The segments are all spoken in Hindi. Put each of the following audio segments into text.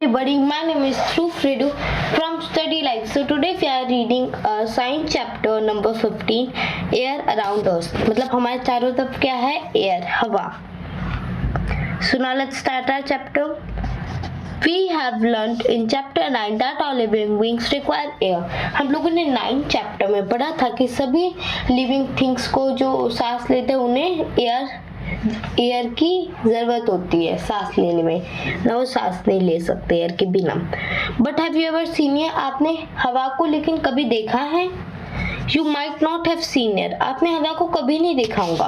Everybody, my name is Fredo from Study Life. So today we are reading science chapter number 15, air around us. मतलब हमारे चारों तरफ क्या है? Air, हवा. So now let's start our chapter. We have learned in chapter 9 that all living beings require air. हम लोगों ने 9 चैप्टर में पढ़ा था कि सभी लिविंग थिंग्स को जो सांस लेते हैं उन्हें एयर की जरूरत होती है सांस लेने में, ना वो सांस नहीं ले सकते एयर के बिना. But have you ever seen air? आपने हवा को लेकिन कभी देखा है? You might not have seen air. आपने हवा को कभी नहीं देखा होगा.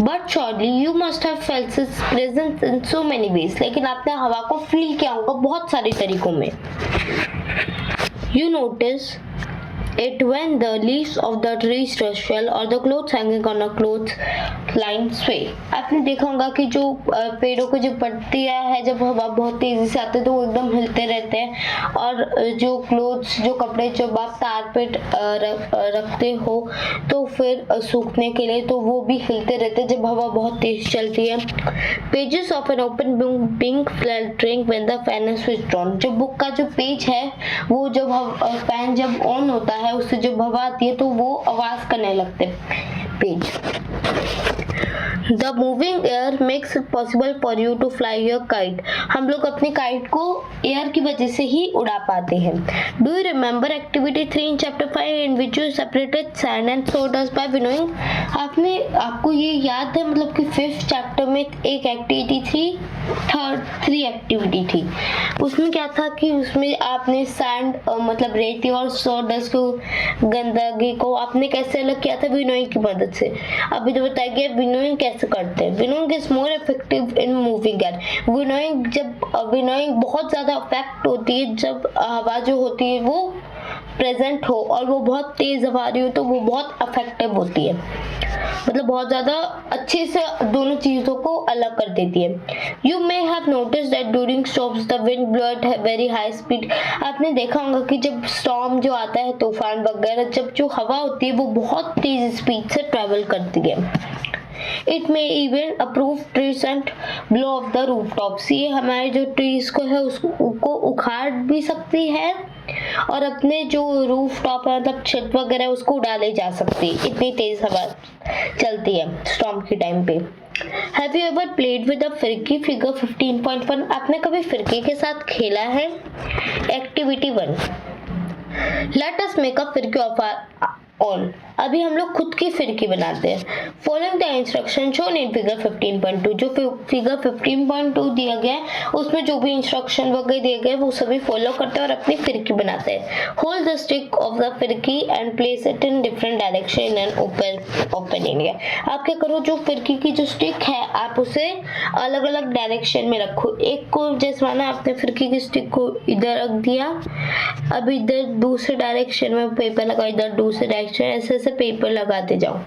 But surely you must have felt it's presence in so many ways. लेकिन आपने हवा को फील किया होगा बहुत सारे तरीकों में. You notice it when the leaves of the trees rustle or the clothes hanging on a clothes line sway. आपने देखा होगा कि जो पेड़ों को जो पत्तियां है जब हवा बहुत तेजी से आती है तो वो एकदम हिलते रहते हैं, और जो क्लोथ्स जो कपड़े जब आप तार पे रखते हो तो फिर सूखने के लिए तो वो भी हिलते रहते हैं जब हवा बहुत तेज चलती है. Pages of an open book being fluttering when the fan is switched on. जो बुक का जो पेज है वो जब फैन जब ऑन होता है उससे जब हवा आती है तो वो आवाज करने लगते page. The moving air makes it possible for you to fly your kite. हम लोग अपनी काइट को एयर की वजह से ही उड़ा पाते हैं. Do you remember activity 3 in chapter 5 in which you separated sand and sawdust by winnowing? आपको ये याद है मतलब कि 5th चैप्टर में एक एक्टिविटी थी, 3 एक्टिविटी थी. उसमें क्या था कि उसमें आपने सैंड मतलब रेती और सॉडस्ट को गंदगी को आपने कैसे अलग किया था? विनोइंग की मदद से. अभी तो बताया गया विनोइंग कैसे करते हैं. Winnowing is more effective in moving air. Winnowing बहुत ज्यादा इफेक्ट होती है जब हवा जो होती है वो प्रेजेंट हो और वो बहुत तेज हवा रही हो तो वो बहुत इफेक्टिव होती है, मतलब बहुत ज्यादा अच्छे से दोनों चीजों को अलग कर देती है. You may have notice that during storms the wind blow at very high speed. आपने देखा होगा कि जब स्टॉर्म जो आता है, तूफान वगैरह, जब जो हवा होती है वो बहुत तेज स्पीड से ट्रेवल करती है. It may even uproot trees and blow off the rooftops. ये हमारे जो ट्रीज को है उसको उखाड़ भी सकती है और अपने जो रूफ टॉप है मतलब छत वगैरह उसको उड़ा ले जा सकती है, इतनी तेज हवा चलती है स्टॉर्म के टाइम पे. Have you ever played with a फिरकी? फिगर 15.1. आपने कभी फिरकी के साथ खेला है? Activity 1. Let us make a फिरकी of our own. अभी हम लोग खुद की फिरकी बनाते हैं. Following the instruction shown in figure 15.2. जो फिगर 15.2 दिया गया है उसमें जो भी इंस्ट्रक्शन वगैरह दिए गए वो सभी फॉलो करते हैं और अपनी फिरकी बनाते हैं. Hold the stick of the phirki and place it in different direction in an open area. आप क्या करो, जो फिरकी की जो स्टिक है आप उसे अलग अलग डायरेक्शन में रखो. एक को जैसे माना आपने फिरकी की स्टिक को इधर रख दिया, अब इधर दूसरे डायरेक्शन में पेपर लगा, इधर दूसरे डायरेक्शन, ऐसे पेपर लगाते जाओ.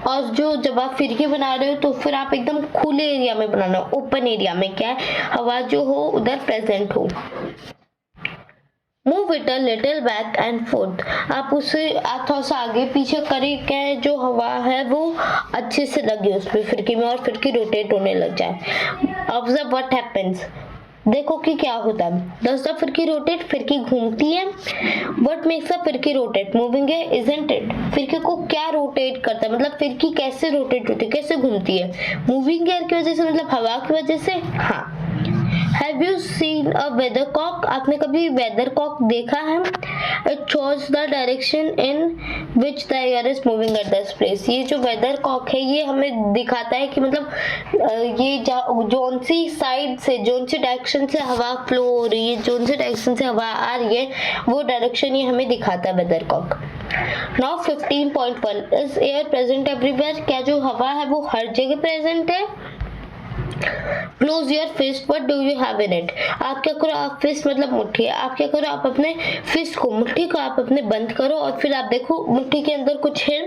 और जो जब आप फिरकी बना रहे हो तो फिर आप एकदम खुले एरिया में बनाना, ओपन एरिया में, क्या है हवा जो हो उधर प्रेजेंट हो. Move it a little back and fourth. आप उसे आप थोड़ा सा आगे पीछे करें, क्या है जो हवा है वो अच्छे से लगे उसमें फिरकी में और फिरकी रोटेट होने लग जाए. Observe what happens. देखो कि क्या होता है. डज द फिरकी रोटेट? फिरकी घूमती है. व्हाट मेक्स द फिरकी रोटेट? मूविंग है, इजंट इट. फिरकी को क्या रोटेट करता है, मतलब फिरकी कैसे रोटेट होती है, कैसे घूमती है? मूविंग एयर की वजह से, मतलब हवा की वजह से. हाँ. Have you seen a weathercock? आपने कभी weathercock देखा है? It shows the direction in which the air is moving at this place. ये जो weathercock है ये हमें दिखाता है कि मतलब ये जोन सी साइड से, जोन सी डायरेक्शन से हवा फ्लो हो रही है, जोन सी डायरेक्शन से हवा आ रही है, वो डायरेक्शन ये हमें दिखाता है weathercock. Now 15.1. Is air present everywhere? क्या जो हवा है वो हर जगह प्रेजेंट है? Close your fist. What do you have in it? आप क्या करो, आप फिस्ट मतलब मुट्ठी, आप क्या करो, आप अपने फिस्ट को, मुट्ठी को आप अपने बंद करो और फिर आप देखो मुट्ठी के अंदर कुछ है?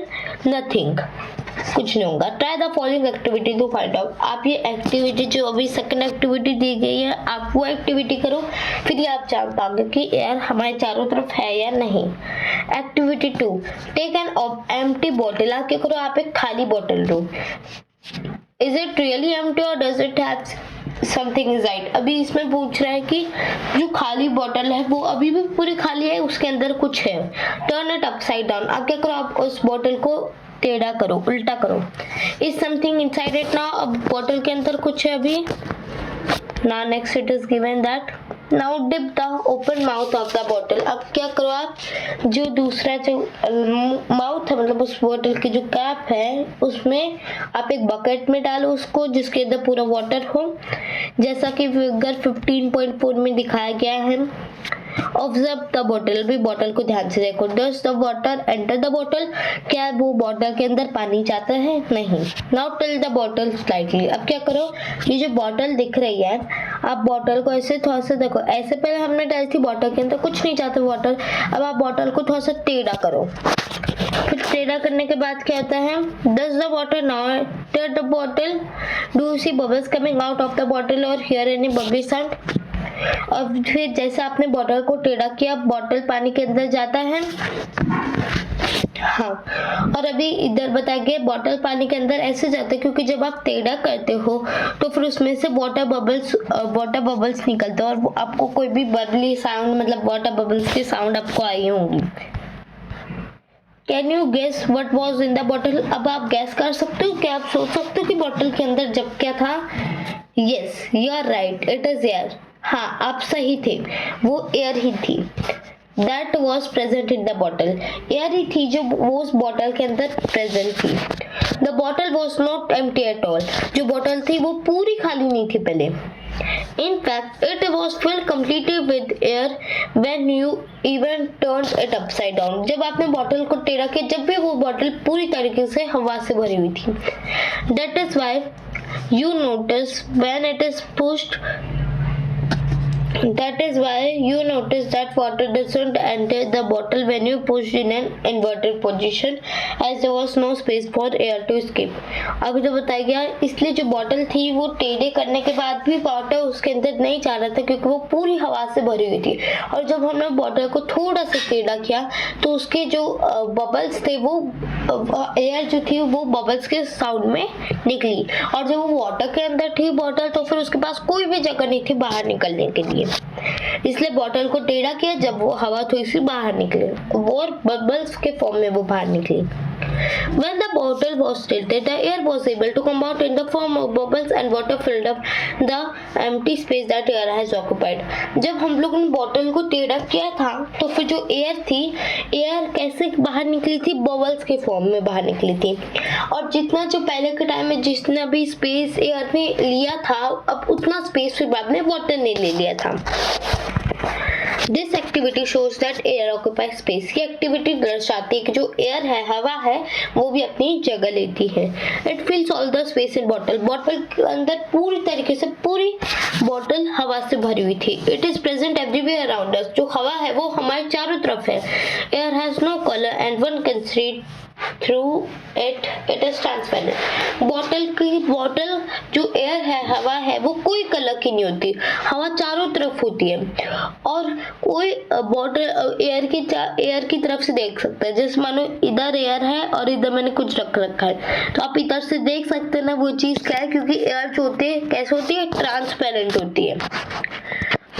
नथिंग, कुछ नहीं होगा. Try the following activity to find out. आप ये एक्टिविटी जो अभी सेकंड एक्टिविटी दी गई है आप वो एक्टिविटी करो, फिर ये आप जान पाओगे कि एयर हमारे चारों तरफ है या नहीं. Activity 2. Take an empty bottle. आप क्या करो, आप एक खाली बॉटल लो. Is it really empty or does it have something is right. अभी इसमें पूछ रहा है कि जो खाली बॉटल है वो अभी भी पूरी खाली है, उसके अंदर कुछ है। Turn it upside down. आप क्या करो, आप उस बॉटल को टेढ़ा करो, उल्टा करो। Is something inside it now. अब बॉटल के अंदर कुछ है अभी। Now next it is given that now dip the open mouth of the bottle. अब क्या करो, आप जो दूसरा जो माउथ है, मतलब उस बॉटल की जो कैप है, उसमें आप एक बकेट में डालो उसको, जिसके अंदर पूरा वाटर हो, जैसा कि फिगर 15.4 में दिखाया गया है। Observe the bottle. भी बॉटल को ध्यान से देखो। Does the water enter the bottle. क्या वो बॉटल के अंदर पानी जाता है? नहीं। Now till the bottle slightly. अब क्या करो, ये जो बॉटल दिख रही है, आप बॉटल को ऐसे थोड़ा सा देखो। ऐसे पहले हमने डाली थी बॉटल के अंदर, कुछ नहीं जाता वाटर। अब आप बॉटल को थोड़ा सा टेढ़ा करो। फिर टेढ़ा करने के बाद क्या होता है, does the water now enter the bottle. Do you see bubbles coming out of the bottle और हियर एनी बबली साउंड। और फिर जैसे आपने बॉटल को टेढ़ा किया, बॉटल पानी के अंदर जाता है। हाँ, और अभी इधर बताया गया बॉटल पानी के अंदर ऐसे जाता है क्योंकि जब आप टेढ़ा करते हो तो फिर उसमें से वाटर बबल्स निकलते हैं और आपको कोई भी बबली साउंड, मतलब वाटर बबल्स की साउंड आपको आई होंगी। Can you guess what was in the bottle. अब आप गैस कर सकते हो, क्या आप सोच सकते हो कि बॉटल के अंदर जब क्या था? Yes, you are right, it is air. हाँ, आप सही थे, वो एयर ही थी। That was present in the bottle. Air ही थी जो वो उस बॉटल के अंदर प्रेजेंट थी। The bottle was not empty at all. जो बॉटल थी वो पूरी खाली नहीं थी पहले। In fact, it was filled completely with air when you even turned it upside down. जब आपने बॉटल को टेढ़ा किया, जब भी वो बॉटल पूरी तरीके से हवा से भरी हुई थी। That is why you notice when it is pushed. That is why you notice that water doesn't enter the bottle when you push in an inverted position, as there was no space for air to escape. अभी तो बताया गया, इसलिए जो बॉटल थी वो टेढ़े करने के बाद भी वाटर उसके अंदर नहीं जा रहा था क्योंकि वो पूरी हवा से भरी हुई थी। और जब हमने बॉटल को थोड़ा सा टेढ़ा किया तो उसके जो बबल्स थे, वो एयर जो थी वो बबल्स के साउंड में निकली। और जब वो वाटर के अंदर थी बॉटल, तो फिर उसके पास कोई भी जगह नहीं थी बाहर निकलने के लिए, इसलिए बॉटल को टेढ़ा किया। जब वो हवा थोड़ी सी बाहर निकले, वो बबल्स के फॉर्म में वो बाहर निकली। When the bottle was tilted, the air was able to come out in the form of bubbles and water filled up the empty space that air has occupied. जब हम लोगों ने बॉटल को टेढ़ा किया था तो फिर जो एयर थी, एयर कैसे बाहर निकली थी? बबल्स के फॉर्म में बाहर निकली थी। और जितना जो पहले के टाइम में जितना भी स्पेस एयर ने लिया था, अब उतना स्पेस फिर बाद में वाटर ने ले लिया था। This activity shows that air occupies space. ये एक्टिविटी दर्शाती है कि जो एयर है, हवा है, वो भी अपनी जगह लेती है। It fills all the space in bottle. Bottle के अंदर पूरी तरीके से पूरी बॉटल हवा से भरी हुई थी। It is present everywhere around us. जो हवा है वो हमारे चारों तरफ है। Air has no color and one can see through it. It is transparent. Bottle जो एयर है, हवा है, वो कोई कलर की नहीं होती। हवा चारों तरफ होती है और कोई बॉटल एयर की तरफ से देख सकता है। जैसे मानो इधर एयर है और इधर मैंने कुछ रख रखा है, तो आप इधर से देख सकते हैं ना वो चीज क्या है, क्योंकि एयर जो होती है कैसे होती है? ट्रांसपेरेंट होती है।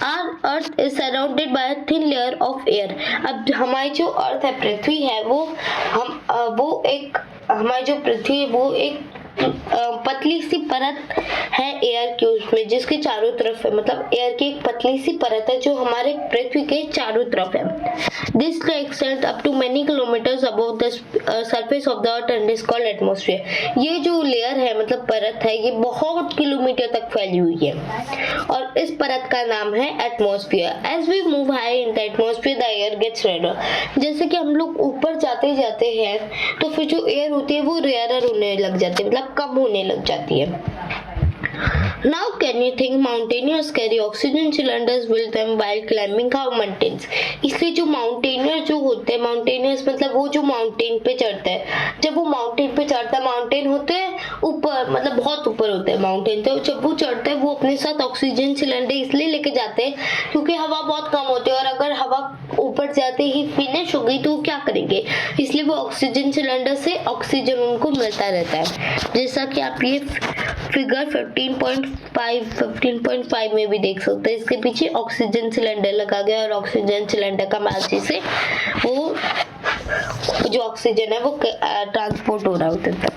Our Earth is surrounded by a thin layer of air. अब हमारी जो अर्थ है, पृथ्वी है, हमारी जो पृथ्वी है वो एक पतली सी परत है एयर की, उसमें जिसके चारों तरफ है, मतलब एयर की एक पतली सी परत है जो हमारे पृथ्वी के चारों तरफ है। This extend up to many kilometers above the surface of the earth and is called atmosphere. ये जो लेयर है, मतलब परत है, ये बहुत किलोमीटर तक फैली हुई है और इस परत का नाम है atmosphere. As we move high in the atmosphere the air gets rare. जैसे कि हम लोग ऊपर जाते जाते हैं तो फिर जो एयर होती है वो रेयरर होने लग जाती है, मतलब कम होने लग जाती है। Now can you think mountaineers carry oxygen cylinders with them while climbing our mountains? इसलिए जो माउंटेनियर जो होते हैं, माउंटेनियर्स मतलब वो जो माउंटेन पे चढ़ते हैं, जब वो माउंटेन पे चढ़ता है, माउंटेन होते हैं ऊपर, मतलब बहुत ऊपर होते हैं माउंटेन, तो जब वो चढ़ते हैं वो अपने साथ ऑक्सीजन सिलेंडर इसलिए लेके जाते हैं क्योंकि हवा बहुत कम होती है और अगर हवा ऊपर जाते ही फिनिश हो गई तो वो क्या करेंगे, इसलिए वो ऑक्सीजन सिलेंडर से ऑक्सीजन उनको मिलता रहता है। जैसा कि आप ये फिगर 15.5 में भी देख सकते हैं। इसके पीछे ऑक्सीजन सिलेंडर लगा गया और ऑक्सीजन सिलेंडर का मार्जिन से वो जो ऑक्सीजन है वो ट्रांसपोर्ट हो रहा है उधर तक।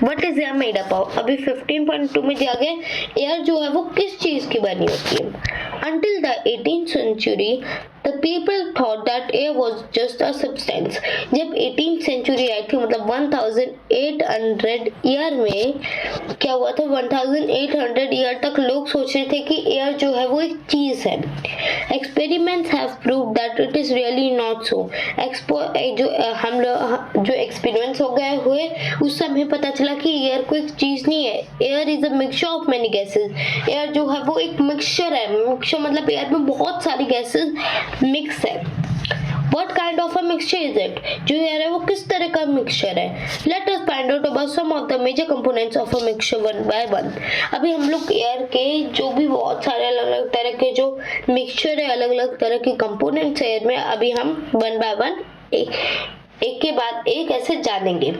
What is air made up of? अभी 15.2 में दिया गया एयर जो है वो किस चीज की बनी होती है। Until the 18th century, the people thought that air was just a substance. जब 18th century आई थी, मतलब 1800 ईयर में क्या हुआ था, 1800 ईयर तक लोग सोच रहे थे कि एयर जो है वो एक चीज है। Experiments have proved that it is really not so. जो एक्सपेरिमेंट्स हो गए हुए उस समय पता चला कि एयर कोई चीज नहीं है। Air is a mixture of many gases. Air जो है वो एक मिक्सचर है। मिक्सचर मतलब एयर में बहुत सारी गैसेस मिक्स है। What kind of a mixture is it? जो एयर है वो किस तरह का मिक्सचर है। Let us find out about some of the major components of a mixture one by one. अभी हम लोग एयर के जो भी बहुत सारे अलग अलग तरह के जो मिक्सचर है, अलग अलग तरह के कंपोनेंट्स है एयर में, अभी हम वन बाय वन एक के बाद एक ऐसे जानेंगे।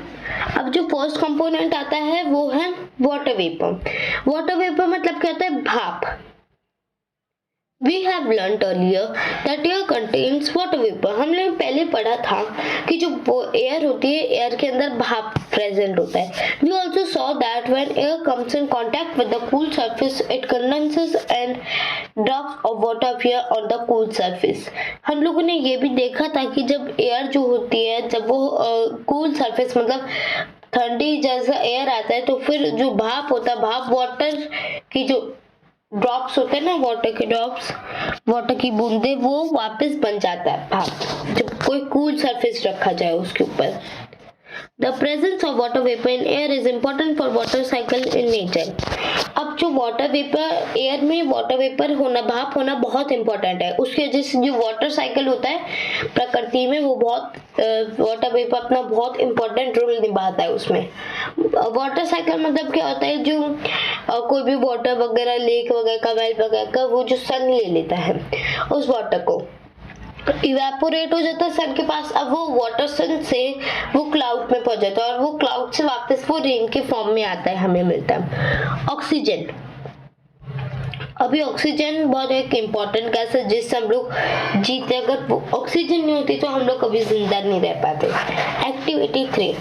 अब जो फर्स्ट कंपोनेंट आता है वो है वाटर वेपर। वाटर वेपर मतलब क्या होता है, भाप। We have learnt earlier that air contains water vapor. हमने पहले पढ़ा था कि जो एयर होती है, एयर के अंदर भाप प्रेजेंट होता है। We also saw that when air comes in contact with the cool surface, it condenses and drops of water appear on the cool surface. हम लोगों ने ये भी देखा था कि जब एयर जो होती है, जब वो cool surface मतलब ठंडी जैसा एयर आता है, तो फिर जो भाप होता है, भाप वाटर की जो ड्रॉप्स होते हैं ना, वाटर के ड्रॉप्स, वाटर की बूंदे, वो वापस बन जाता है भाप जब कोई कूल सरफेस रखा जाए उसके ऊपर। The presence of water vapor in air is important for water cycle in nature. अब जो वाटर वेपर, एयर में वाटर वेपर होना, भाप होना बहुत इंपॉर्टेंट है। उसकी वजह से जो वाटर साइकिल होता है प्रकृति में, वो बहुत वाटर वेपर अपना बहुत इंपॉर्टेंट रोल निभाता है उसमें। वाटर साइकिल मतलब क्या होता है, जो कोई भी वाटर वगैरह, लेक वगैरह का, वेल वगैरह का, वो जो सन ले लेता है उस वाटर को, इवेपोरेट हो जाता है सन के पास। अब वो वाटर सन से वो क्लाउड में पहुंच जाता है और वो क्लाउड से वापस वो रेन के फॉर्म में आता है, हमें मिलता है ऑक्सीजन। अभी ऑक्सीजन बहुत एक इम्पॉर्टेंट गैस है जिससे हम लोग जीते। अगर ऑक्सीजन नहीं होती तो हम लोग कभी जिंदा नहीं रह पाते। Activity 3,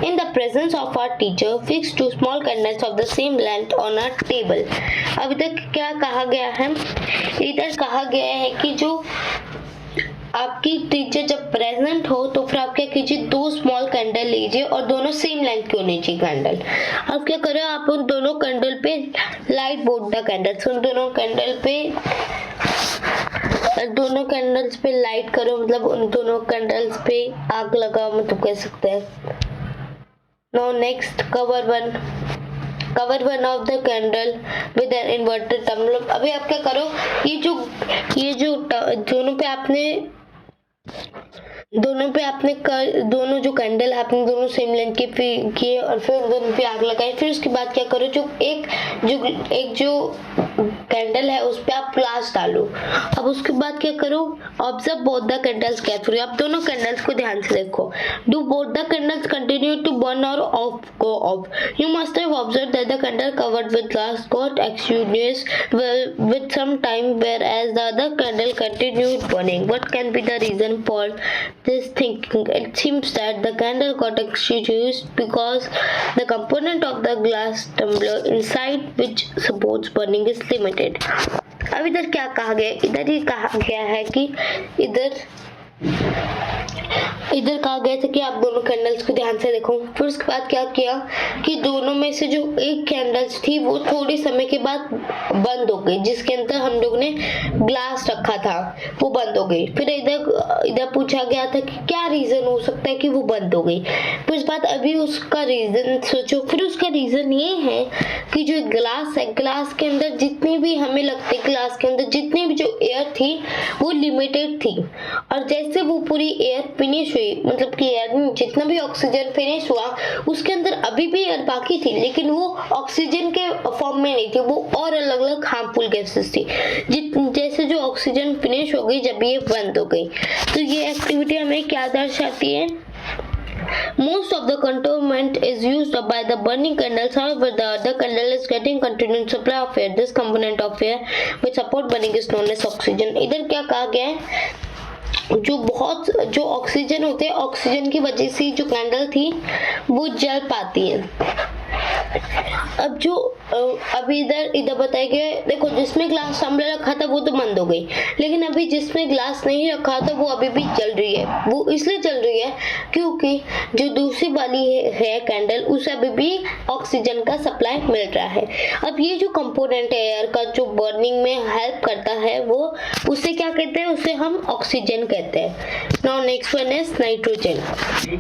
in the presence of our teacher fix 2 small candles of the same length on a table. अभी तक क्या कहा गया है, इधर कहा गया है कि जो आपकी टीचर जब प्रेजेंट हो तो फिर आप क्या कीजिए, 2 स्मॉल कैंडल लीजिए और दोनों सेम लेंथ की होनी चाहिए कैंडल। अब क्या करें, आप उन दोनों कैंडल पे लाइट बोर्ड द कैंडल्स, उन दोनों कैंडल्स पे लाइट करो, मतलब उन दोनों कैंडल्स पे आग लगाओ, मतलब कह सकते हैं। Now next, cover one of the candle with an inverted terminal. अभी आप क्या करो, ये जो दोनों जो कैंडल आपने दोनों सेम लेंथ के किए और फिर दोनों पे आग लगाई। फिर उसके बाद क्या करो, जो कैंडल है उस पे आप ग्लास डालो। अब उसके बाद क्या करो, observe both the candles carefully. आप दोनों कैंडल्स को ध्यान से देखो। Do both the candles continue to burn or go off? You must have observed that the candle covered with glass got extinguished with some time whereas the other candle continued burning. What can be the reason for this thinking? It seems that the candle got extinguished because the component of the glass tumbler inside which supports burning is limited. अब इधर क्या कहा गया, इधर ये कहा गया है कि इधर कहा गया था कि आप दोनों कैंडल्स को ध्यान से देखो। फिर उसके बाद क्या किया कि दोनों में से जो एक कैंडल्स थी वो थोड़े समय के बाद बंद हो गई, जिसके अंदर हम लोग ने ग्लास रखा था वो बंद हो गई। फिर इधर पूछा गया था कि क्या रीजन हो सकता है कि वो बंद हो गई। फिर उस बाद अभी उसका रीजन सोचो। फिर उसका रीजन ये है कि जो ग्लास है, ग्लास के अंदर जितनी भी हमें लगती है, ग्लास के अंदर जितनी भी जो एयर थी वो लिमिटेड थी, और जैसे वो पूरी एयर फिनिश हुई, मतलब कि एयर में जितना भी ऑक्सीजन फिनिश हुआ उसके अंदर अभी भी एयर बाकी थी, लेकिन वो ऑक्सीजन के फॉर्म में नहीं थी, वो और अलग अलग हार्मफुल गैसेस थी। जैसे जो ऑक्सीजन फिनिश हो गई जब ये बंद हो गई। तो ये एक्टिविटी हमें क्या दर्शाती है Most of the cantonment is used by the burning candles. However, the other candle is getting continuous supply of air. This component of air which support burning is known as oxygen. इधर क्या कहा गया है, जो ऑक्सीजन होते हैं, ऑक्सीजन की वजह से जो कैंडल थी वो जल पाती है। अब जो अभी इधर बताया गया है, देखो जिसमें ग्लास टम्बलर रखा था वो तो बंद हो गई, लेकिन अभी जिसमें ग्लास नहीं रखा था वो अभी भी चल रही है। वो इसलिए चल रही है क्योंकि जो दूसरी वाली है कैंडल, उसे अभी भी ऑक्सीजन का सप्लाई मिल रहा है। अब ये जो कंपोनेंट है एयर का जो बर्निंग में हेल्प करता है, वो उसे क्या कहते हैं, उसे हम ऑक्सीजन कहते हैं। Now next one is nitrogen.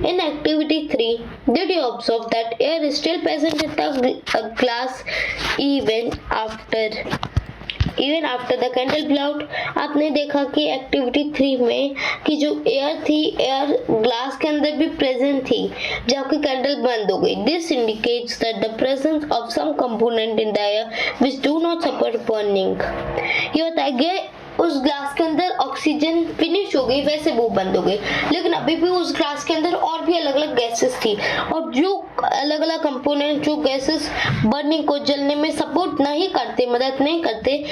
In activity 3 did you observe that air is still present in the glass even after the candle blew out? आपने देखा कि एक्टिविटी 3 में कि जो एयर थी, एयर ग्लास के अंदर भी प्रेजेंट थी जबकि कैंडल बंद हो गई। This indicates that the presence of some component in the air which do not support burning. ये बताया गया उस ग्लास के अंदर ऑक्सीजन फिनिश हो गई, वैसे वो बंद हो गई, लेकिन अभी भी उस ग्लास के अंदर और भी अलग अलग गैसेस थी, और जो अलग अलग कंपोनेंट जो गैसेस बर्निंग को जलने में सपोर्ट नहीं करते, मदद नहीं करते,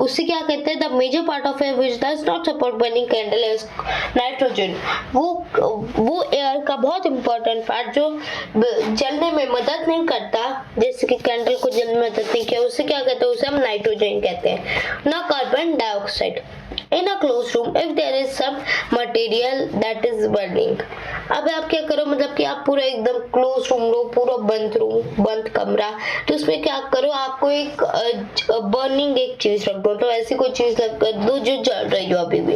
उससे क्या कहते हैं, the major part of air which does not support burning candle is nitrogen. वो एयर का बहुत इंपॉर्टेंट पार्ट जो जलने में मदद नहीं करता, जैसे कि कैंडल को जलने में मदद नहीं किया, उससे क्या कहते हैं, उसे हम नाइट्रोजन कहते हैं, ना carbon dioxide. In a closed room, if there is some material that is burning, अब आप क्या करो, मतलब कि आप पूरा एकदम क्लोज रूम लो, पूरा बंद कमरा, तो उसमें क्या करो, आपको एक बर्निंग एक चीज रख दो, तो ऐसी कोई चीज रख दो जो जल रही हो अभी भी।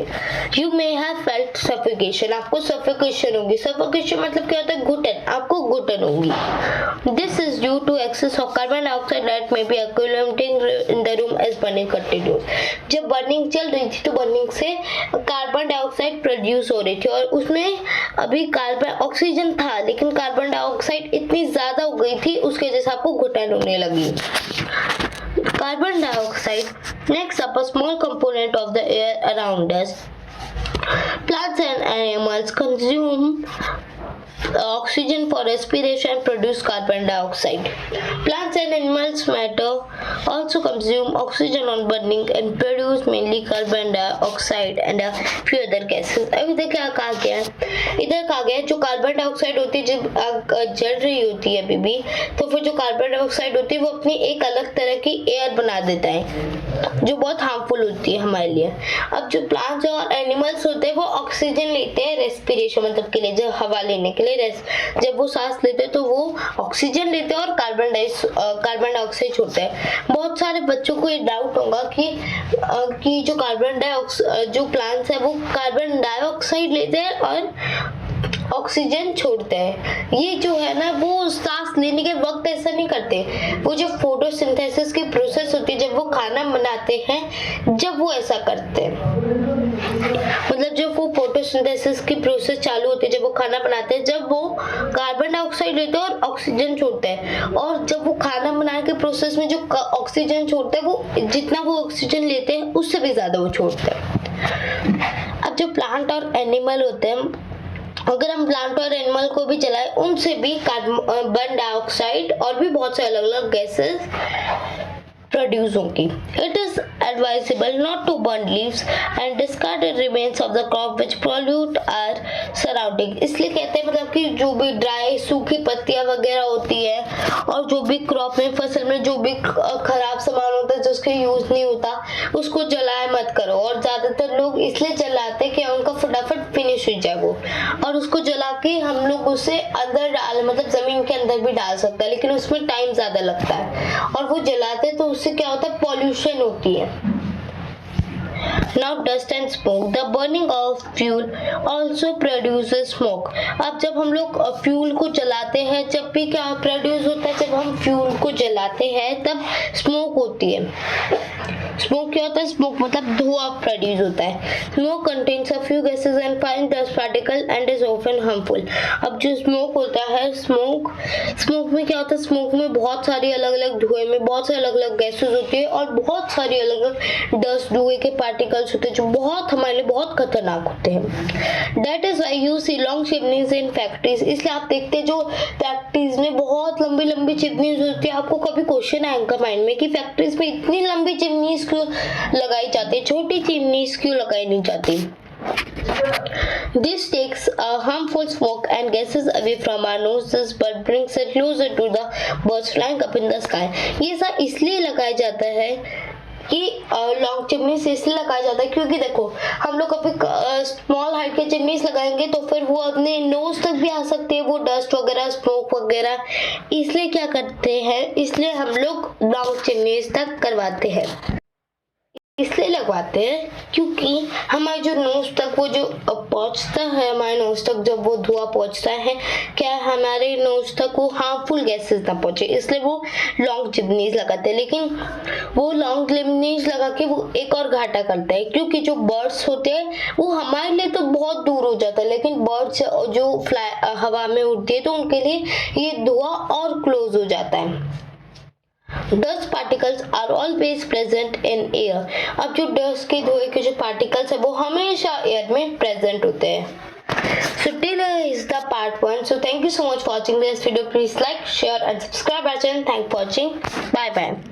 You may have felt suffocation, आपको सफोकेशन होगी। सफोकेशन मतलब क्या होता है, घुटन, आपको घुटन होगी। This is due to excess of carbon dioxide that may be accumulating in the room as burning continues. जब बर्निंग चल रही थी तो बर्निंग से कार्बन डाइऑक्साइड प्रोड्यूस हो रही थी, और उसमें अभी कार्बन ऑक्सीजन था लेकिन कार्बन डाइऑक्साइड इतनी ज्यादा हो गई थी, उसके वजह से आपको घुटन होने लगी। Carbon dioxide next up a small component of the air around us. Plants and animals consume oxygen for respiration and produce carbon dioxide. Plants and animals matter also consume oxygen on burning and produce mainly carbon dioxide and a few other gases. अब इधर क्या कहा गया है, इधर कहा गया है जो कार्बन डाइऑक्साइड होती है जब आग जल रही होती है अभी भी, तो फिर जो कार्बन डाइऑक्साइड होती है वो अपनी एक अलग तरह की एयर बना देता है जो बहुत हार्मफुल होती है हमारे लिए। अब जो प्लांट्स और एनिमल्स होते हैं वो ऑक्सीजन लेते हैं रेस्पिरेशन मतलब के लिए, जब हवा लेने के लिए, जब वो सांस लेते हैं तो वो ऑक्सीजन लेते हैं और कार्बन डाइऑक्साइड छोड़ते हैं। बहुत सारे बच्चों को ये डाउट होगा कि जो जो प्लांट्स है वो कार्बन डाइऑक्साइड लेते हैं और ऑक्सीजन छोड़ते हैं। ये जो है ना, वो सांस लेने के वक्त ऐसा नहीं करते, वो जो फोटोसिंथेसिस की प्रोसेस होती है, जब वो खाना बनाते हैं, जब वो ऐसा करते हैं, मतलब जब वो फोटोसिंथेसिस की प्रोसेस चालू होती है, जब वो खाना बनाते हैं, जब वो कार्बन डाइऑक्साइड लेते हैं और ऑक्सीजन छोड़ते हैं, और जब वो खाना बनाने के प्रोसेस में जो ऑक्सीजन छोड़ते हैं, वो जितना वो ऑक्सीजन लेते हैं उससे भी ज्यादा वो छोड़ते हैं। अब जो प्लांट और एनिमल होते हैं, अगर हम प्लांट और एनिमल को भी जलाए, उनसे भी कार्बन डाइऑक्साइड और भी बहुत से अलग अलग गैसेस प्रोड्यूस होंगी। It is advisable not to burn leaves and discarded remains of the crop which pollute our surrounding. इसलिए कहते हैं मतलब कि जो भी ड्राई सूखी पत्तियां वगैरह होती है और जो भी क्रॉप में फसल में जो भी खराब सामान होता है जिसका यूज नहीं होता, उसको जलाए मत करो। और ज्यादातर लोग इसलिए जलाते कि उनका फटाफट फिनिश हो जाए वो, और उसको जला के हम लोग उसे अंदर डाल मतलब जमीन के अंदर भी डाल सकते हैं, लेकिन उसमें टाइम ज्यादा लगता है, और वो जलाते तो उससे क्या होता है, पॉल्यूशन होती है। Now dust and smoke. The burning of fuel also produces smoke. अब जब हम लोग फ्यूल को जलाते हैं, जब भी क्या प्रोड्यूस होता है, जब हम फ्यूल को जलाते हैं तब स्मोक होती है। स्मोक क्या होता है? स्मोक मतलब धुआं प्रोड्यूस होता है। Smoke contains a few gases and fine dust particle and is often harmful. अब जो स्मोक होता है, स्मोक में क्या होता है? स्मोक में बहुत सारी अलग अलग धुएं में बहुत सारी अलग अलग गैसेस होती है और बहुत सारी अलग अलग डस्ट धुएं के पार्टिकल्स होते हैं जो बहुत हमारे लिए बहुत खतरनाक होते हैं। That is why you see long chimneys in factories. इसलिए आप देखते हैं जो फैक्ट्रीज में बहुत लंबी लंबी चिमनीज होती है। आपको कभी क्वेश्चन आएगा माइंड में कि फैक्ट्रीज में इतनी लंबी चिमनीज क्यों लगाई जाती है, छोटी चिमनीज क्यों लगाई नहीं जाती? This takes harmful smoke and gases away from our noses but brings it closer to the birds flying up in the sky. ये सब इसलिए लगाया जाता है कि लॉन्ग चिमनी से इसलिए लगाया जाता है क्योंकि देखो हम लोग कभी स्मॉल हाइट के चिमनीज लगाएंगे तो फिर वो अपने नोज तक भी आ सकते हैं, वो डस्ट वगैरह स्मोक वगैरह। इसलिए क्या करते हैं, इसलिए हम लोग लॉन्ग चिमनीज तक करवाते हैं, इसलिए लगवाते हैं क्योंकि हमारे जो नोज तक वो जो पहुंचता है, हमारे नोज तक जब वो धुआं पहुंचता है, क्या हमारे नोज तक वो हार्मफुल गैसेस ना पहुंचे, इसलिए वो लॉन्ग चिमनीज लगाते हैं। लेकिन वो लॉन्ग चिमनीज लगा के वो एक और घाटा करता है क्योंकि जो बर्ड्स होते हैं वो हमारे लिए तो बहुत दूर हो जाता है, लेकिन बर्ड्स जो हवा में उड़ती है तो उनके लिए ये धुआं और क्लोज हो जाता है। Dust particles are always present in air. अब जो डस्ट के धुएं के जो पार्टिकल्स है वो हमेशा एयर में प्रेजेंट होते हैं। So till here is the part 1. So thank you so much for watching this video. Please like, share and subscribe our channel. Thanks for watching. Bye bye.